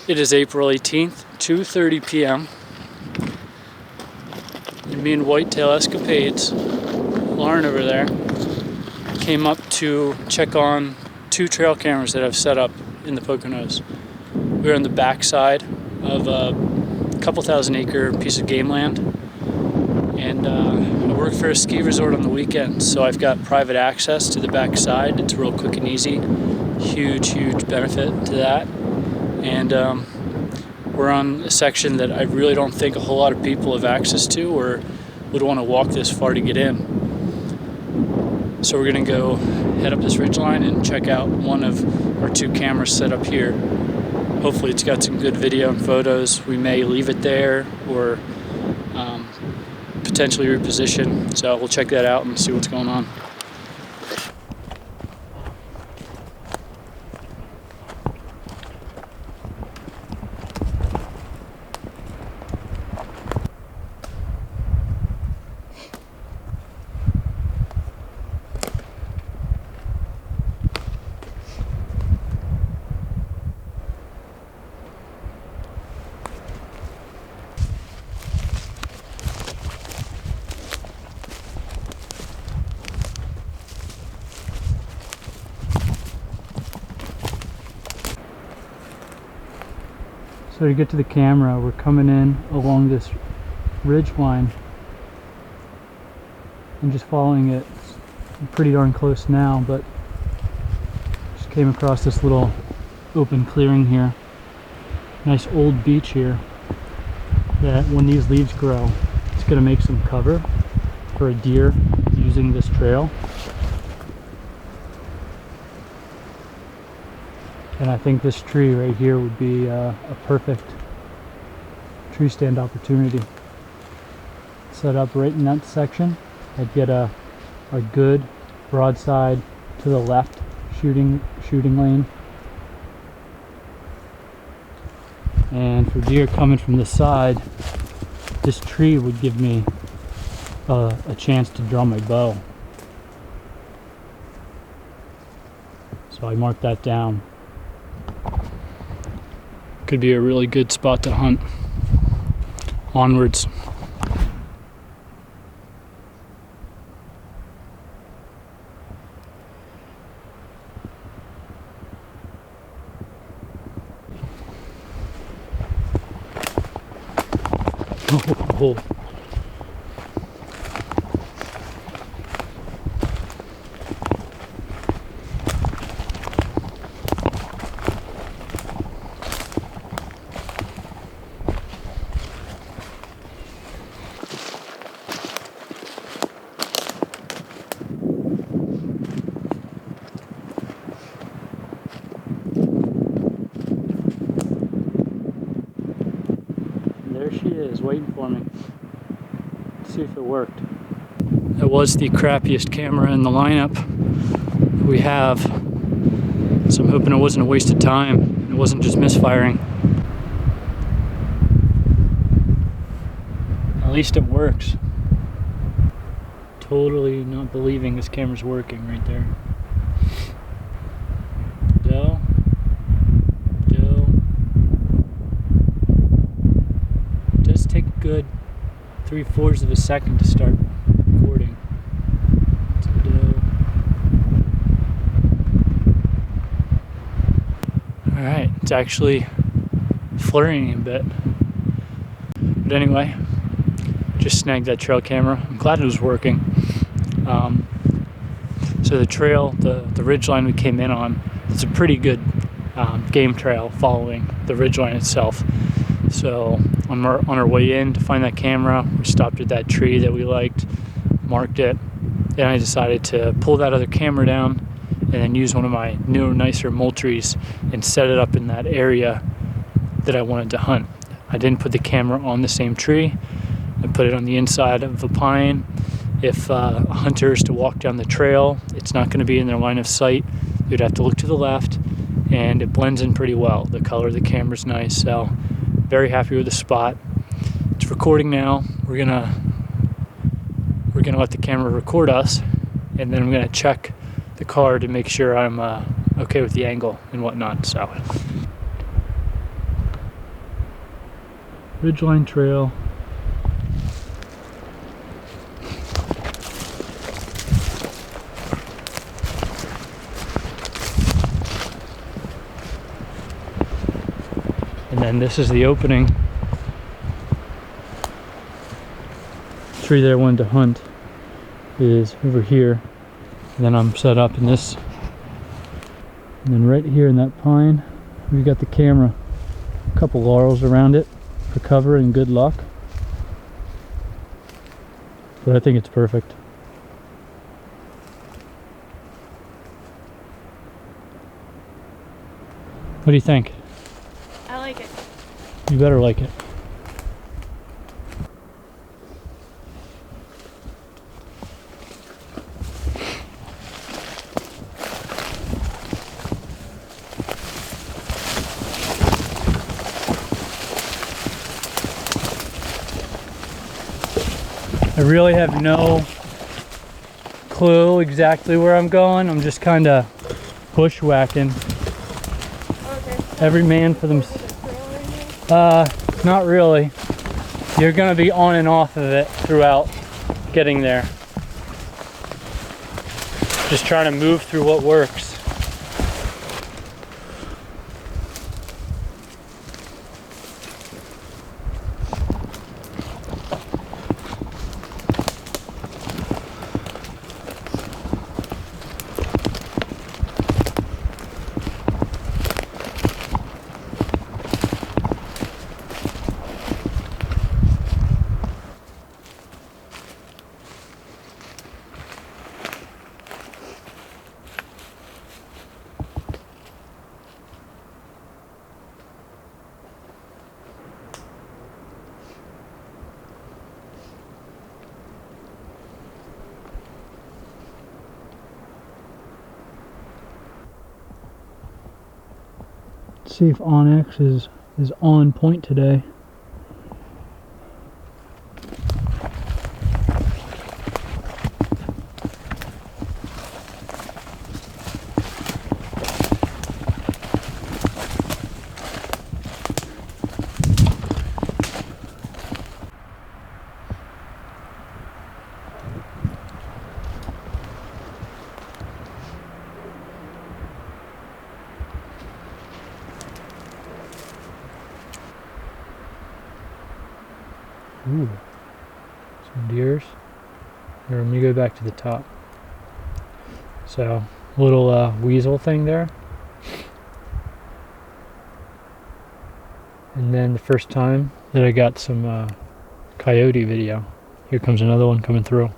It is April 18th, 2:30 p.m. And me and Whitetail Escapades, Lauren over there, came up to check on 2 trail cameras that I've set up in the Poconos. We're on the backside of a couple thousand acre piece of game land, and I work for a ski resort on the weekends, so I've got private access to the backside. It's real quick and easy. Huge benefit to that. And we're on a section that I really don't think a whole lot of people have access to or would want to walk this far to get in. So we're going to go head up this ridgeline and check out one of our 2 cameras set up here. Hopefully it's got some good video and photos. We may leave it there or potentially reposition. So we'll check that out and see what's going on. So to get to the camera, we're coming in along this ridge line and just following it. I'm pretty darn close now, but just came across this little open clearing here. Nice old beach here that when these leaves grow, it's going to make some cover for a deer using this trail. And I think this tree right here would be a perfect tree stand opportunity. Set up right in that section. I'd get a good broadside to the left shooting lane. And for deer coming from the side, this tree would give me a chance to draw my bow. So I marked that down. Could be a really good spot to hunt. Onwards. Oh. There she is, waiting for me. Let's see if it worked. That was the crappiest camera in the lineup we have, so I'm hoping it wasn't a waste of time and it wasn't just misfiring. At least it works. Totally not believing this camera's working right there. Take a good 3/4 of a second to start recording. Alright, it's actually flurrying a bit. But anyway, just snagged that trail camera. I'm glad it was working. So the trail, the ridgeline we came in on, it's a pretty good game trail following the ridgeline itself. So on our way in to find that camera, we stopped at that tree that we liked, marked it, and I decided to pull that other camera down and then use one of my newer, nicer Moultries and set it up in that area that I wanted to hunt. I didn't put the camera on the same tree. I put it on the inside of a pine. If a hunter is to walk down the trail, it's not going to be in their line of sight. You'd have to look to the left, and it blends in pretty well. The color of the camera's nice, so very happy with the spot. It's recording now. We're gonna let the camera record us, and then I'm gonna check the car to make sure I'm okay with the angle and whatnot. So Ridgeline Trail. And then this is the opening. The tree that I wanted to hunt is over here. And then I'm set up in this. And then right here in that pine, we got the camera. A couple laurels around it for cover and good luck. But I think it's perfect. What do you think? I like it. You better like it. I really have no clue exactly where I'm going. I'm just kind of bushwhacking. Every man for themselves. Not really. You're gonna be on and off of it throughout getting there. Just trying to move through what works. See if Onyx is on point today. Ooh, some deers. Here, let me go back to the top. So, little weasel thing there. And then the first time that I got some coyote video. Here comes another one coming through.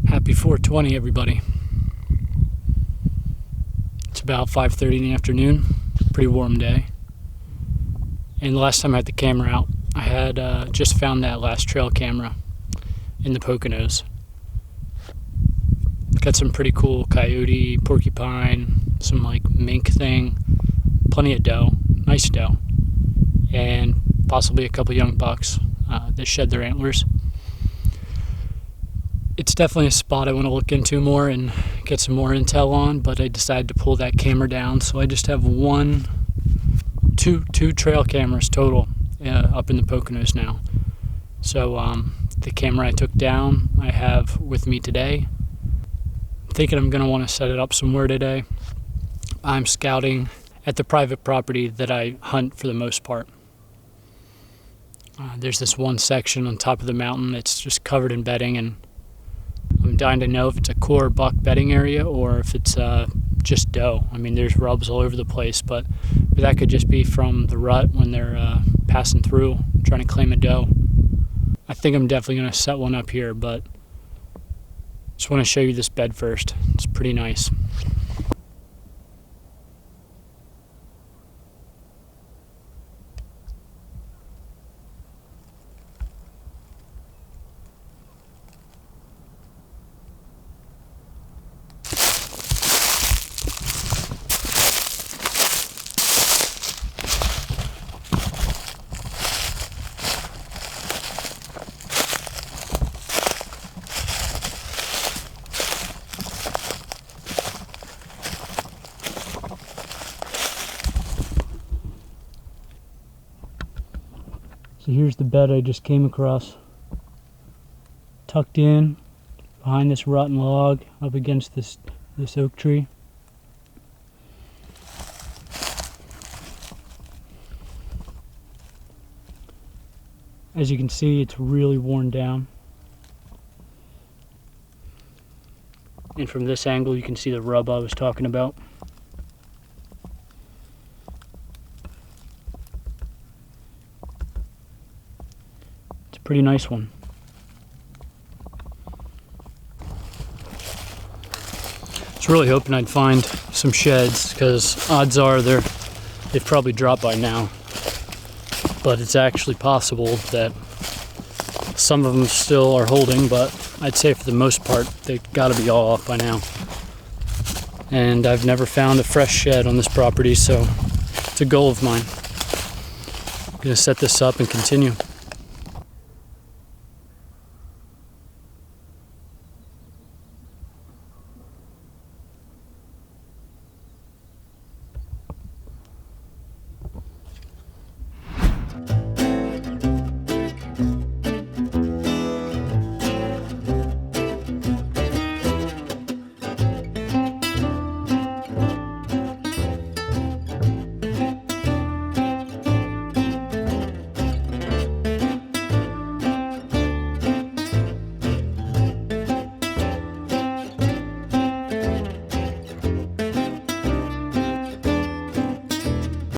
Happy 420, everybody. It's about 5:30 in the afternoon. Pretty warm day. And the last time I had the camera out, I had just found that last trail camera in the Poconos. Got some pretty cool coyote, porcupine, some like mink thing, plenty of doe, nice doe, and possibly a couple young bucks that shed their antlers. It's definitely a spot I want to look into more and get some more intel on, but I decided to pull that camera down, so I just have two trail cameras total up in the Poconos now. So the camera I took down I have with me today. I'm thinking I'm going to want to set it up somewhere today. I'm scouting at the private property that I hunt for the most part. There's this one section on top of the mountain that's just covered in bedding, and I'm dying to know if it's a core buck bedding area or if it's just doe. I mean, there's rubs all over the place, but that could just be from the rut when they're passing through, trying to claim a doe. I think I'm definitely going to set one up here, but just want to show you this bed first. It's pretty nice. So here's the bed I just came across, tucked in behind this rotten log up against this oak tree. As you can see, it's really worn down. And from this angle, you can see the rub I was talking about. It's a pretty nice one. I was really hoping I'd find some sheds, because odds are they've probably dropped by now. But it's actually possible that some of them still are holding, but I'd say for the most part they gotta be all off by now. And I've never found a fresh shed on this property, so it's a goal of mine. I'm gonna set this up and continue.